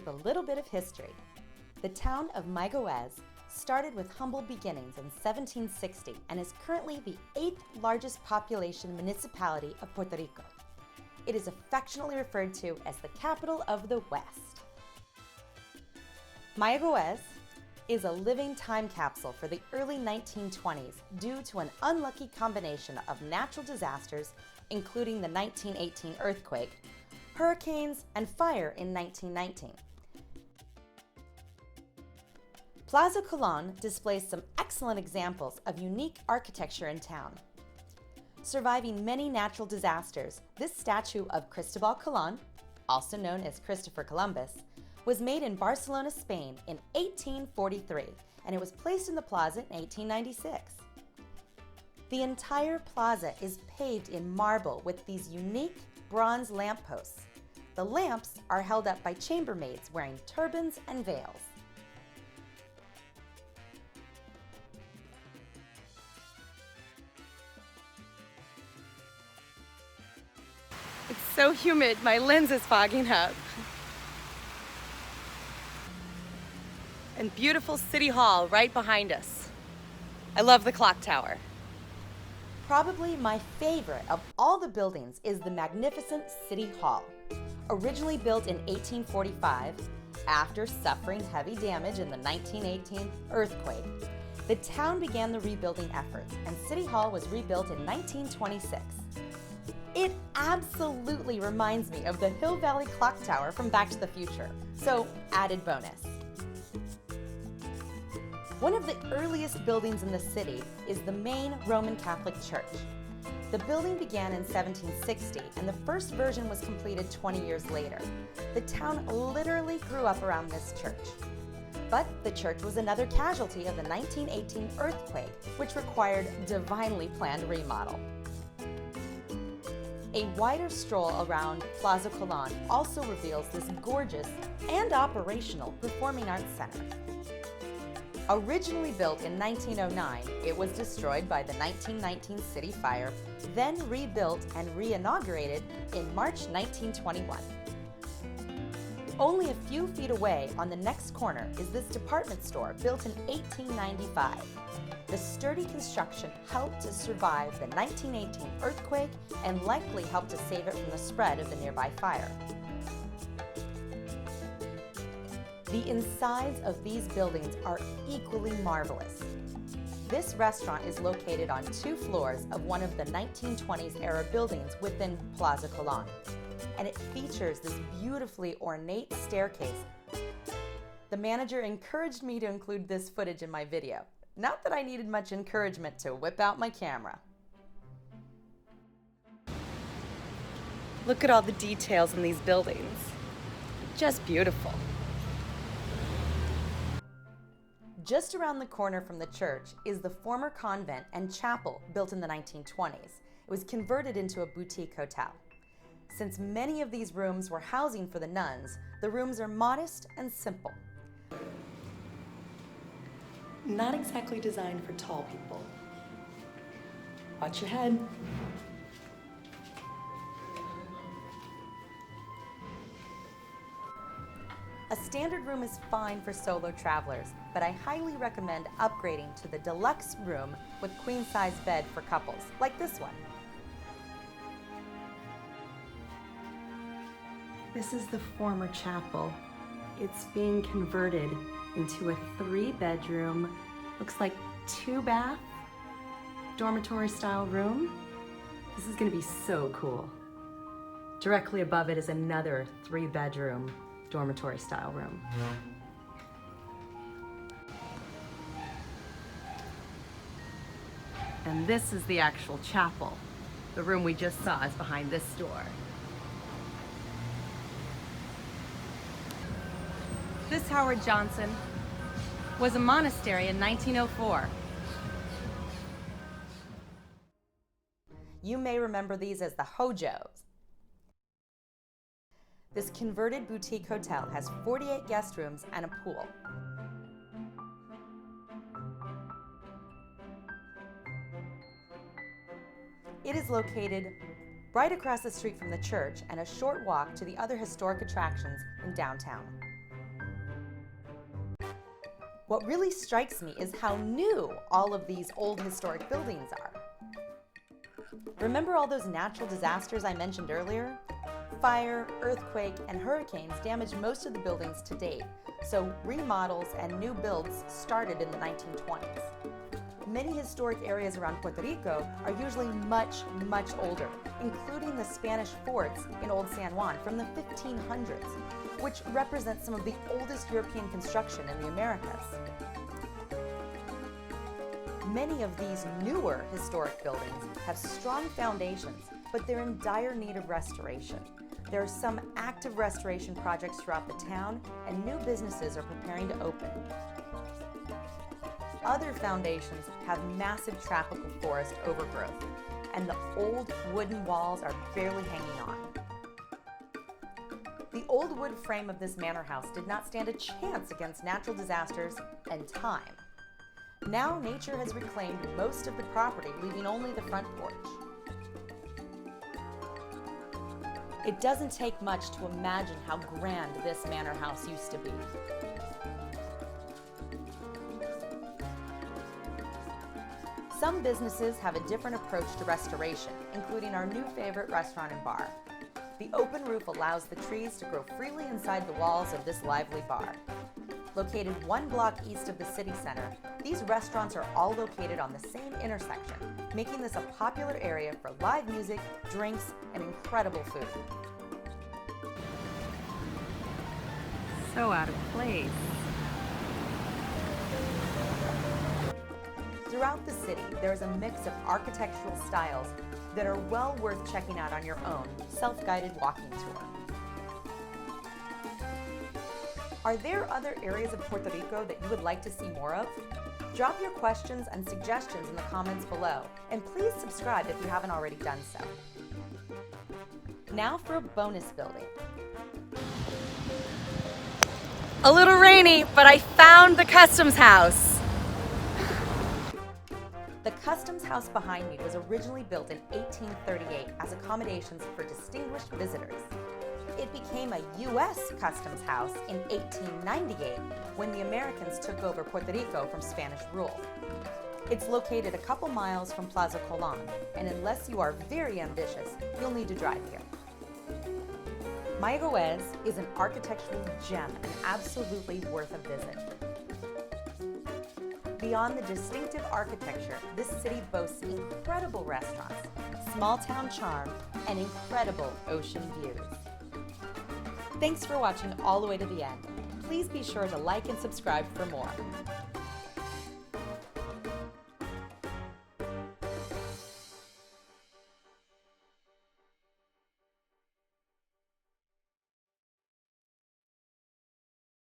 with a little bit of history. The town of Mayagüez started with humble beginnings in 1760 and is currently the 8th largest population municipality of Puerto Rico. It is affectionately referred to as the capital of the West. Mayagüez is a living time capsule for the early 1920s due to an unlucky combination of natural disasters, including the 1918 earthquake, hurricanes, and fire in 1919. Plaza Colon displays some excellent examples of unique architecture in town. Surviving many natural disasters, this statue of Cristobal Colon, also known as Christopher Columbus, was made in Barcelona, Spain in 1843, and it was placed in the plaza in 1896. The entire plaza is paved in marble with these unique bronze lampposts. The lamps are held up by chambermaids wearing turbans and veils. It's so humid, my lens is fogging up. And beautiful City Hall right behind us. I love the clock tower. Probably my favorite of all the buildings is the magnificent City Hall. Originally built in 1845, after suffering heavy damage in the 1918 earthquake, the town began the rebuilding efforts, and City Hall was rebuilt in 1926. It absolutely reminds me of the Hill Valley Clock Tower from Back to the Future, so added bonus. One of the earliest buildings in the city is the main Roman Catholic Church. The building began in 1760, and the first version was completed 20 years later. The town literally grew up around this church. But the church was another casualty of the 1918 earthquake, which required divinely planned remodel. A wider stroll around Plaza Colon also reveals this gorgeous and operational performing arts center. Originally built in 1909, it was destroyed by the 1919 city fire, then rebuilt and re-inaugurated in March 1921. Only a few feet away on the next corner is this department store built in 1895. The sturdy construction helped to survive the 1918 earthquake and likely helped to save it from the spread of the nearby fire. The insides of these buildings are equally marvelous. This restaurant is located on 2 floors of one of the 1920s era buildings within Plaza Colon, and it features this beautifully ornate staircase. The manager encouraged me to include this footage in my video. Not that I needed much encouragement to whip out my camera. Look at all the details in these buildings. Just beautiful. Just around the corner from the church is the former Convent and Chapel built in the 1920s. It was converted into a boutique hotel. Since many of these rooms were housing for the nuns, the rooms are modest and simple. Not exactly designed for tall people. Watch your head. A standard room is fine for solo travelers, but I highly recommend upgrading to the deluxe room with queen-size bed for couples, like this one. This is the former chapel. It's being converted into a 3-bedroom, looks like 2-bath, dormitory-style room. This is gonna be so cool. Directly above it is another 3-bedroom, dormitory-style room. And this is the actual chapel. The room we just saw is behind this door. This Howard Johnson was a monastery in 1904. You may remember these as the Hojos. This converted boutique hotel has 48 guest rooms and a pool. It is located right across the street from the church and a short walk to the other historic attractions in downtown. What really strikes me is how new all of these old historic buildings are. Remember all those natural disasters I mentioned earlier? Fire, earthquake, and hurricanes damaged most of the buildings to date, so remodels and new builds started in the 1920s. Many historic areas around Puerto Rico are usually much, much older, including the Spanish forts in Old San Juan from the 1500s, which represents some of the oldest European construction in the Americas. Many of these newer historic buildings have strong foundations, but they're in dire need of restoration. There are some active restoration projects throughout the town, and new businesses are preparing to open. Other foundations have massive tropical forest overgrowth, and the old wooden walls are barely hanging on. The old wood frame of this manor house did not stand a chance against natural disasters and time. Now nature has reclaimed most of the property, leaving only the front porch. It doesn't take much to imagine how grand this manor house used to be. Some businesses have a different approach to restoration, including our new favorite restaurant and bar. The open roof allows the trees to grow freely inside the walls of this lively bar. Located 1 block east of the city center, these restaurants are all located on the same intersection, making this a popular area for live music, drinks, and incredible food. So out of place. Throughout the city, there is a mix of architectural styles that are well worth checking out on your own self-guided walking tour. Are there other areas of Puerto Rico that you would like to see more of? Drop your questions and suggestions in the comments below, and please subscribe if you haven't already done so. Now for a bonus building. A little rainy, but I found the customs house. The customs house behind me was originally built in 1838 as accommodations for distinguished visitors. It became a U.S. customs house in 1898 when the Americans took over Puerto Rico from Spanish rule. It's located a couple miles from Plaza Colon, and unless you are very ambitious, you'll need to drive here. Mayagüez is an architectural gem and absolutely worth a visit. Beyond the distinctive architecture, this city boasts incredible restaurants, small town charm, and incredible ocean views. Thanks for watching all the way to the end. Please be sure to like and subscribe for more.